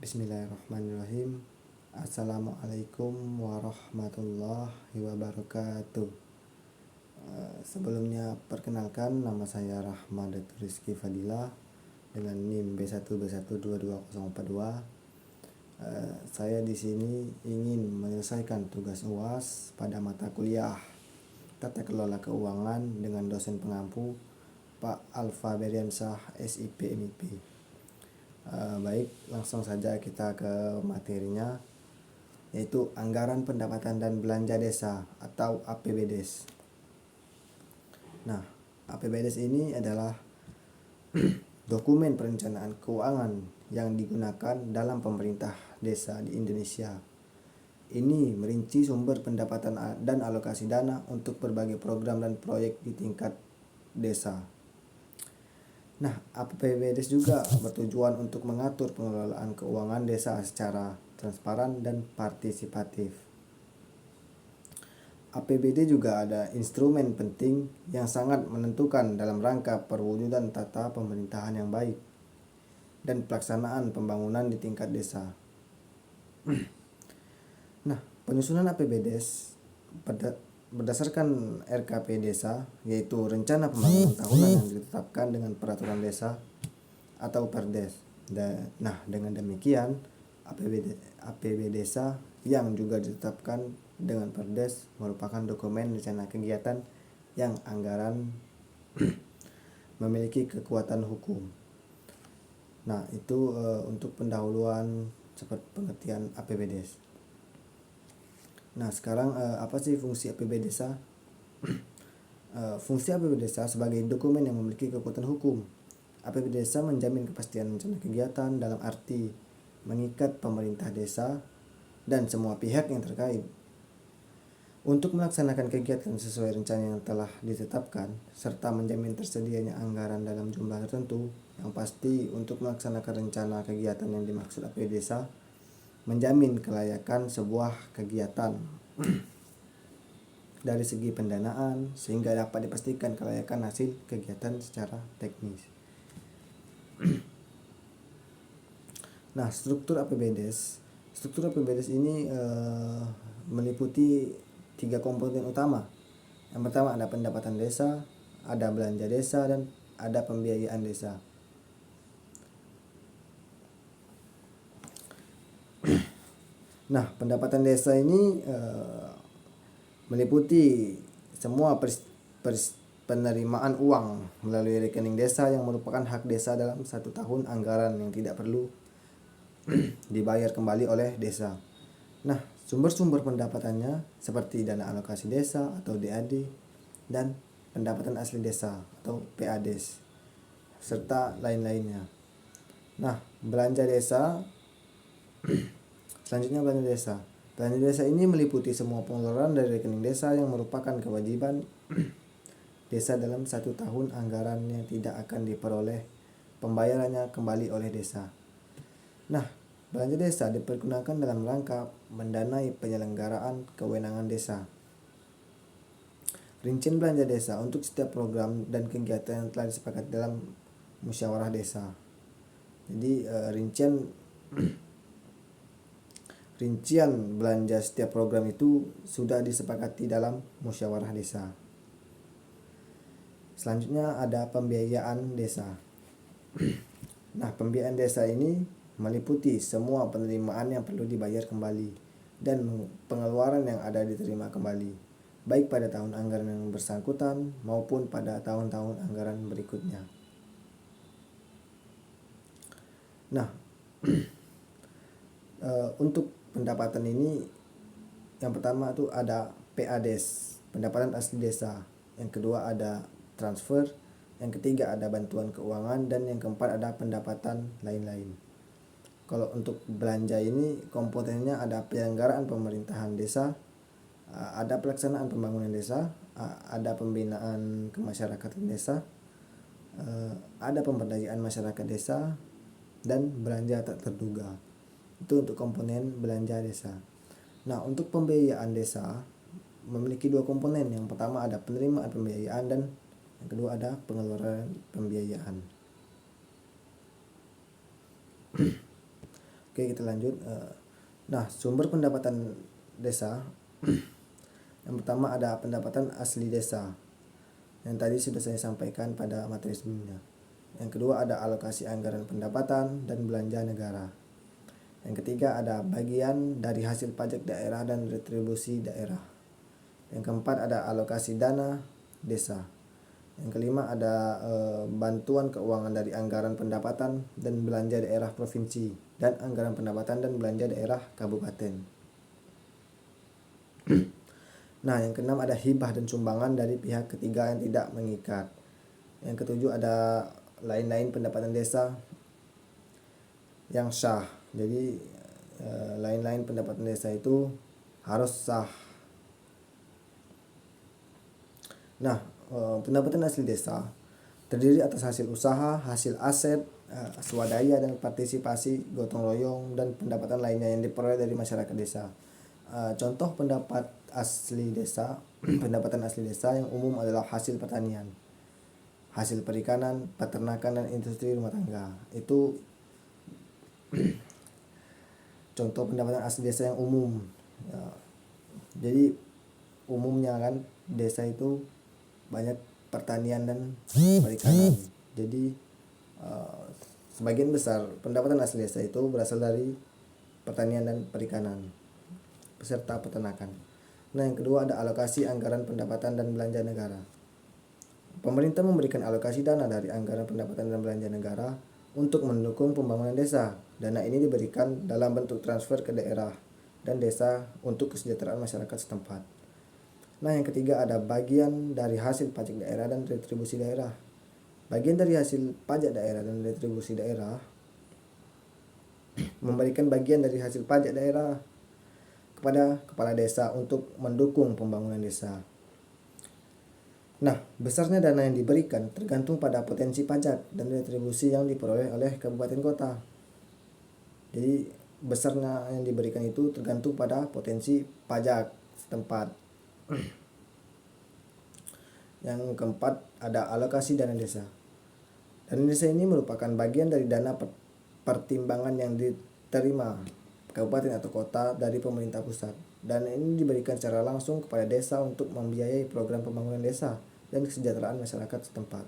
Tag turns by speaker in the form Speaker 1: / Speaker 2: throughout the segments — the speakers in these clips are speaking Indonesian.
Speaker 1: Bismillahirrahmanirrahim. Assalamualaikum warahmatullahi wabarakatuh. Sebelumnya perkenalkan, nama saya Rahmat Rizky Fadilah dengan NIM B1B1222042. Saya di sini ingin menyelesaikan tugas UAS pada mata kuliah Tata Kelola Keuangan dengan dosen pengampu Pak Alfa Beriansyah SIP MIP. Baik, langsung saja kita ke materinya, yaitu Anggaran Pendapatan dan Belanja Desa atau APBDes. Nah, APBDes ini adalah dokumen perencanaan keuangan yang digunakan dalam pemerintah desa di Indonesia. Ini merinci sumber pendapatan dan alokasi dana untuk berbagai program dan proyek di tingkat desa. Nah, APBDes juga bertujuan untuk mengatur pengelolaan keuangan desa secara transparan dan partisipatif. APBD juga ada instrumen penting yang sangat menentukan dalam rangka perwujudan tata pemerintahan yang baik dan pelaksanaan pembangunan di tingkat desa. Nah, penyusunan APBDes berdasarkan RKP Desa, yaitu Rencana Pembangunan Tahunan yang ditetapkan dengan Peraturan Desa atau Perdes. Nah, dengan demikian APBD Desa yang juga ditetapkan dengan Perdes merupakan dokumen rencana kegiatan yang anggaran memiliki kekuatan hukum. Nah, itu untuk pendahuluan seperti pengertian APBDes. Nah, sekarang apa sih fungsi APBD Desa? Fungsi APBD Desa sebagai dokumen yang memiliki kekuatan hukum. APBD Desa menjamin kepastian rencana kegiatan dalam arti mengikat pemerintah desa dan semua pihak yang terkait untuk melaksanakan kegiatan sesuai rencana yang telah ditetapkan, serta menjamin tersedianya anggaran dalam jumlah tertentu. Yang pasti, untuk melaksanakan rencana kegiatan yang dimaksud APBD Desa menjamin kelayakan sebuah kegiatan dari segi pendanaan sehingga dapat dipastikan kelayakan hasil kegiatan secara teknis. Nah, struktur APBDes ini meliputi 3 komponen utama. Yang pertama ada pendapatan desa, ada belanja desa, dan ada pembiayaan desa. Nah, pendapatan desa ini meliputi semua penerimaan uang melalui rekening desa yang merupakan hak desa dalam 1 tahun anggaran yang tidak perlu dibayar kembali oleh desa. Nah, sumber-sumber pendapatannya seperti dana alokasi desa atau DAD dan pendapatan asli desa atau PADes serta lain-lainnya. Nah, belanja desa selanjutnya belanja desa. Belanja desa ini meliputi semua pengeluaran dari rekening desa yang merupakan kewajiban desa dalam 1 tahun anggaran yang tidak akan diperoleh pembayarannya kembali oleh desa. Nah, belanja desa dipergunakan dalam rangka mendanai penyelenggaraan kewenangan desa. Rincian belanja desa untuk setiap program dan kegiatan yang telah disepakati dalam musyawarah desa. Jadi rincian belanja setiap program itu sudah disepakati dalam musyawarah desa. Selanjutnya ada pembiayaan desa. Nah, pembiayaan desa ini meliputi semua penerimaan yang perlu dibayar kembali dan pengeluaran yang ada diterima kembali, baik pada tahun anggaran yang bersangkutan maupun pada tahun-tahun anggaran berikutnya. Nah, untuk pendapatan ini yang pertama itu ada PADes, pendapatan asli desa. Yang kedua ada transfer, yang ketiga ada bantuan keuangan, dan yang keempat ada pendapatan lain-lain. Kalau untuk belanja ini komponennya ada penyelenggaraan pemerintahan desa, ada pelaksanaan pembangunan desa, ada pembinaan kemasyarakatan desa, ada pemberdayaan masyarakat desa, dan belanja tak terduga. Itu untuk komponen belanja desa. Nah, untuk pembiayaan desa memiliki 2 komponen. Yang pertama ada penerimaan pembiayaan dan yang kedua ada pengeluaran pembiayaan. Oke, kita lanjut. Nah, sumber pendapatan desa. Yang pertama ada pendapatan asli desa, yang tadi sudah saya sampaikan pada materi sebelumnya. Yang kedua ada alokasi anggaran pendapatan dan belanja negara. Yang ketiga ada bagian dari hasil pajak daerah dan retribusi daerah. Yang keempat ada alokasi dana desa. Yang kelima ada bantuan keuangan dari anggaran pendapatan dan belanja daerah provinsi dan anggaran pendapatan dan belanja daerah kabupaten. Nah, yang keenam ada hibah dan sumbangan dari pihak ketiga yang tidak mengikat. Yang ketujuh ada lain-lain pendapatan desa yang sah. Jadi lain-lain pendapatan desa itu harus sah. Nah, pendapatan asli desa terdiri atas hasil usaha, hasil aset, swadaya dan partisipasi gotong royong dan pendapatan lainnya yang diperoleh dari masyarakat desa. Contoh pendapat asli desa, pendapatan asli desa yang umum adalah hasil pertanian, hasil perikanan, peternakan dan industri rumah tangga. Itu contoh pendapatan asli desa yang umum. Jadi umumnya kan desa itu banyak pertanian dan perikanan. Jadi sebagian besar pendapatan asli desa itu berasal dari pertanian dan perikanan beserta peternakan. Nah, yang kedua ada alokasi anggaran pendapatan dan belanja negara. Pemerintah memberikan alokasi dana dari anggaran pendapatan dan belanja negara untuk mendukung pembangunan desa. Dana ini diberikan dalam bentuk transfer ke daerah dan desa untuk kesejahteraan masyarakat setempat. Nah, yang ketiga ada bagian dari hasil pajak daerah dan retribusi daerah. Bagian dari hasil pajak daerah dan retribusi daerah memberikan bagian dari hasil pajak daerah kepada kepala desa untuk mendukung pembangunan desa. Nah, besarnya dana yang diberikan tergantung pada potensi pajak dan retribusi yang diperoleh oleh kabupaten kota. Jadi besarnya yang diberikan itu tergantung pada potensi pajak setempat. Yang keempat ada alokasi dana desa. Dana desa ini merupakan bagian dari dana pertimbangan yang diterima kabupaten atau kota dari pemerintah pusat. Dana ini diberikan secara langsung kepada desa untuk membiayai program pembangunan desa dan kesejahteraan masyarakat setempat.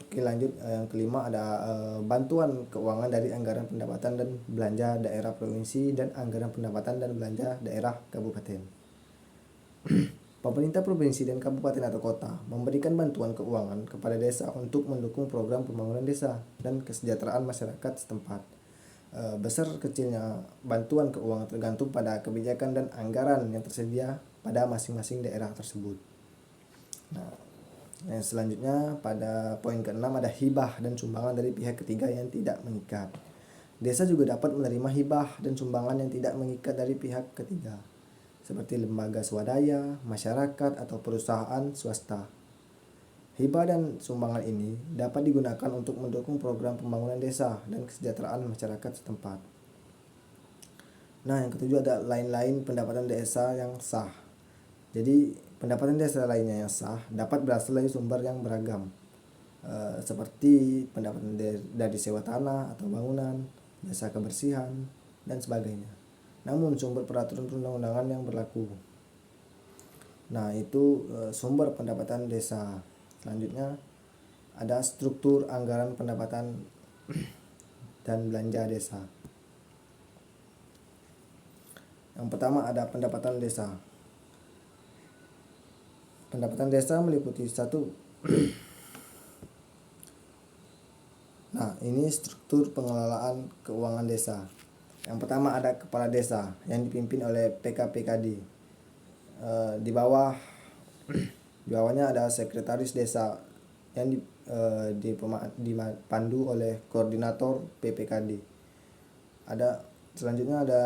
Speaker 1: Oke, lanjut. Yang kelima ada bantuan keuangan dari anggaran pendapatan dan belanja daerah provinsi dan anggaran pendapatan dan belanja daerah kabupaten. Pemerintah provinsi dan kabupaten atau kota memberikan bantuan keuangan kepada desa untuk mendukung program pembangunan desa dan kesejahteraan masyarakat setempat. Besar kecilnya bantuan keuangan tergantung pada kebijakan dan anggaran yang tersedia pada masing-masing daerah tersebut. Nah, yang selanjutnya pada poin ke-6 ada hibah dan sumbangan dari pihak ketiga yang tidak mengikat. Desa juga dapat menerima hibah dan sumbangan yang tidak mengikat dari pihak ketiga, seperti lembaga swadaya, masyarakat atau perusahaan swasta. Hibah dan sumbangan ini dapat digunakan untuk mendukung program pembangunan desa dan kesejahteraan masyarakat setempat. Nah, yang ketujuh ada lain-lain pendapatan desa yang sah. Jadi pendapatan desa lainnya yang sah dapat berasal dari sumber yang beragam, seperti pendapatan dari sewa tanah atau bangunan, jasa kebersihan, dan sebagainya. Namun sumber peraturan perundang-undangan yang berlaku. Nah, itu sumber pendapatan desa. Selanjutnya ada struktur anggaran pendapatan dan belanja desa. Yang pertama ada pendapatan desa. Pendapatan desa meliputi satu. Nah, ini struktur pengelolaan keuangan desa. Yang pertama ada kepala desa yang dipimpin oleh PKPKD. Di bawahnya ada sekretaris desa yang dipandu oleh koordinator PPKD. Selanjutnya ada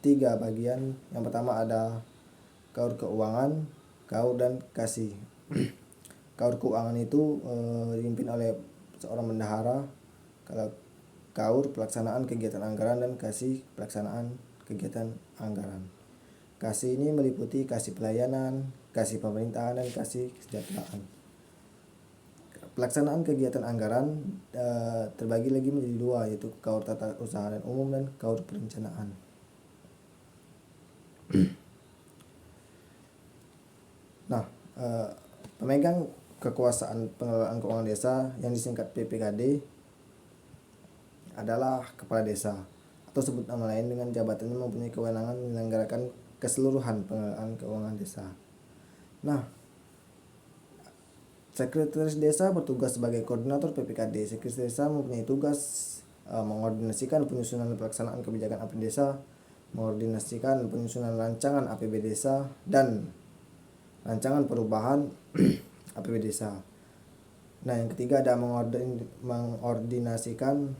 Speaker 1: 3 bagian. Yang pertama ada kaur keuangan, kaur dan kasih. Kaur keuangan itu dipimpin oleh seorang bendahara. Kalau kaur pelaksanaan kegiatan anggaran dan kasih pelaksanaan kegiatan anggaran. Kasih ini meliputi kasih pelayanan, kasih pemerintahan dan kasih kesejahteraan. pelaksanaan kegiatan anggaran terbagi lagi menjadi dua, yaitu KAUR tata usaha dan umum dan KAUR perencanaan. Nah, pemegang kekuasaan pengelolaan keuangan desa yang disingkat PPKD adalah kepala desa, atau sebut nama lain dengan jabatannya mempunyai kewenangan menyelenggarakan keseluruhan pengelolaan keuangan desa. Nah, sekretaris desa bertugas sebagai koordinator PPKD. Sekretaris desa mempunyai tugas mengordinasikan penyusunan dan pelaksanaan kebijakan APD desa, mengordinasikan penyusunan rancangan APB desa dan rancangan perubahan APB desa. Nah, yang ketiga ada mengordinasikan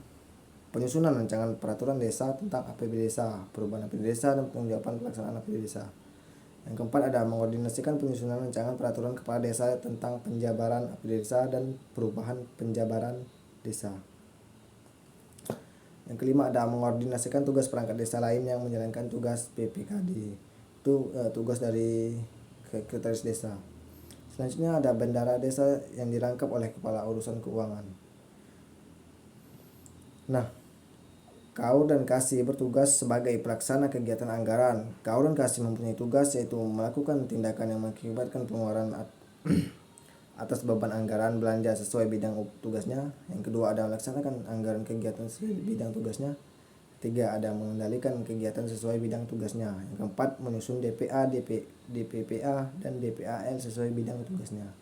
Speaker 1: penyusunan rancangan peraturan desa tentang APB desa, perubahan APB desa dan penanggung-jawaban pelaksanaan APB desa. Yang keempat ada mengordinasikan penyusunan rancangan peraturan kepala desa tentang penjabaran APD desa dan perubahan penjabaran desa. Yang kelima ada mengordinasikan tugas perangkat desa lain yang menjalankan tugas PPKD. Itu tugas dari sekretaris desa. Selanjutnya ada bendara desa yang dirangkap oleh kepala urusan keuangan. Nah, KAUR dan KASI bertugas sebagai pelaksana kegiatan anggaran. KAUR dan KASI mempunyai tugas yaitu melakukan tindakan yang mengakibatkan pengeluaran atas beban anggaran belanja sesuai bidang tugasnya. Yang kedua ada melaksanakan anggaran kegiatan sesuai bidang tugasnya. Ketiga ada mengendalikan kegiatan sesuai bidang tugasnya. Yang keempat menyusun DPA, DPPA dan DPAL sesuai bidang tugasnya.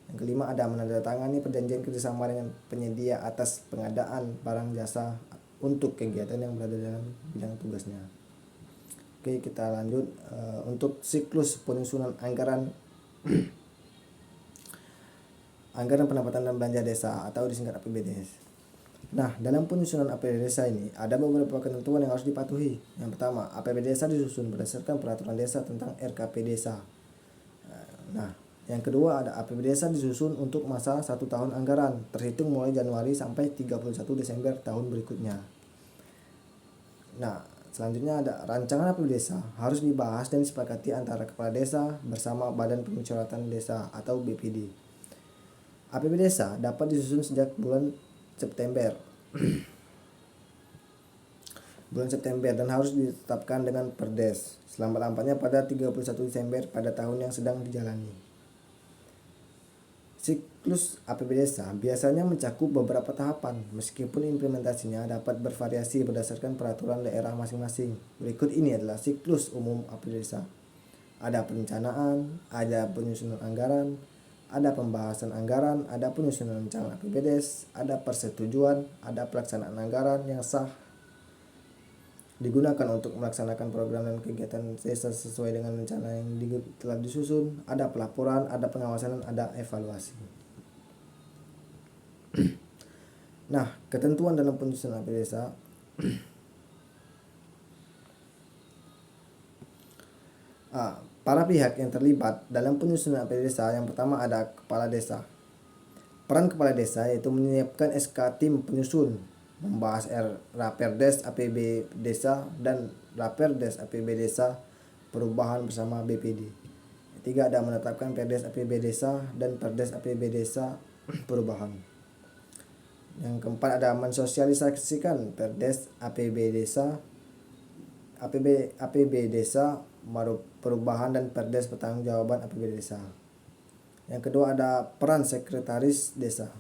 Speaker 1: Yang kelima ada menandatangani perjanjian kerjasama dengan penyedia atas pengadaan barang jasa untuk kegiatan yang berada dalam bidang tugasnya. Oke, kita lanjut untuk siklus penyusunan anggaran anggaran pendapatan dan belanja desa atau disingkat APBDes. Nah, dalam penyusunan APBD desa ini ada beberapa ketentuan yang harus dipatuhi. Yang pertama, APBD desa disusun berdasarkan peraturan desa tentang RKP desa. Nah, yang kedua ada APBD desa disusun untuk masa 1 tahun anggaran terhitung mulai Januari sampai 31 Desember tahun berikutnya. Nah, selanjutnya ada rancangan APBD desa harus dibahas dan disepakati antara kepala desa bersama Badan Permusyawaratan Desa atau BPD. APBD desa dapat disusun sejak bulan September dan harus ditetapkan dengan Perdes selambat-lambatnya pada 31 Desember pada tahun yang sedang dijalani. Siklus APBD desa biasanya mencakup beberapa tahapan, meskipun implementasinya dapat bervariasi berdasarkan peraturan daerah masing-masing. Berikut ini adalah siklus umum APBD desa. Ada perencanaan, ada penyusunan anggaran, ada pembahasan anggaran, ada penyusunan rancangan APBDes, ada persetujuan, ada pelaksanaan anggaran yang sah digunakan untuk melaksanakan program dan kegiatan desa sesuai dengan rencana yang telah disusun, ada pelaporan, ada pengawasan, dan ada evaluasi. Nah, ketentuan dalam penyusunan APBD desa para pihak yang terlibat dalam penyusunan APBD desa. Yang pertama ada kepala desa. Peran kepala desa yaitu menyiapkan SK tim penyusun, membahas Raperdes APB desa dan Raperdes APB desa perubahan bersama BPD. Ketiga ada menetapkan Perdes APB desa dan Perdes APB desa perubahan. Yang keempat ada mensosialisasikan Perdes APB desa, APB desa perubahan dan Perdes pertanggungjawaban APBD desa. Yang kedua ada peran sekretaris desa.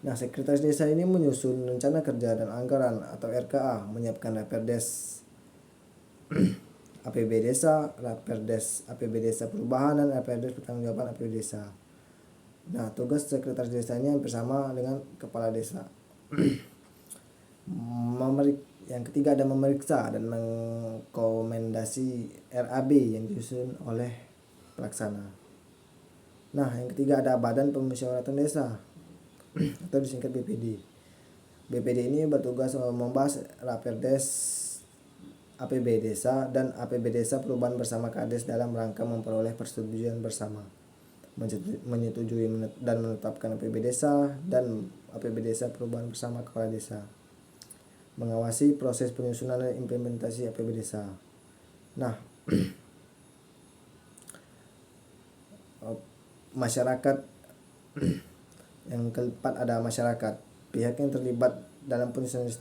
Speaker 1: Nah, sekretaris desa ini menyusun rencana kerja dan anggaran atau RKA, menyiapkan Raperdes APB desa, Raperdes APB desa perubahan dan Raperdes pertanggungjawaban APB desa. Nah, tugas sekretaris desanya hampir sama dengan kepala desa. Yang ketiga ada memeriksa dan mengkomendasi RAB yang disusun oleh pelaksana. Nah, yang ketiga ada Badan Permusyawaratan Desa atau disingkat BPD. BPD ini bertugas membahas Raperdes APB desa dan APB desa perubahan bersama Kades dalam rangka memperoleh persetujuan bersama, menyetujui dan menetapkan APB desa dan APB desa perubahan bersama kepala desa, mengawasi proses penyusunan dan implementasi APB desa. Nah, masyarakat Yang keempat ada masyarakat. Pihak yang terlibat dalam penyusunan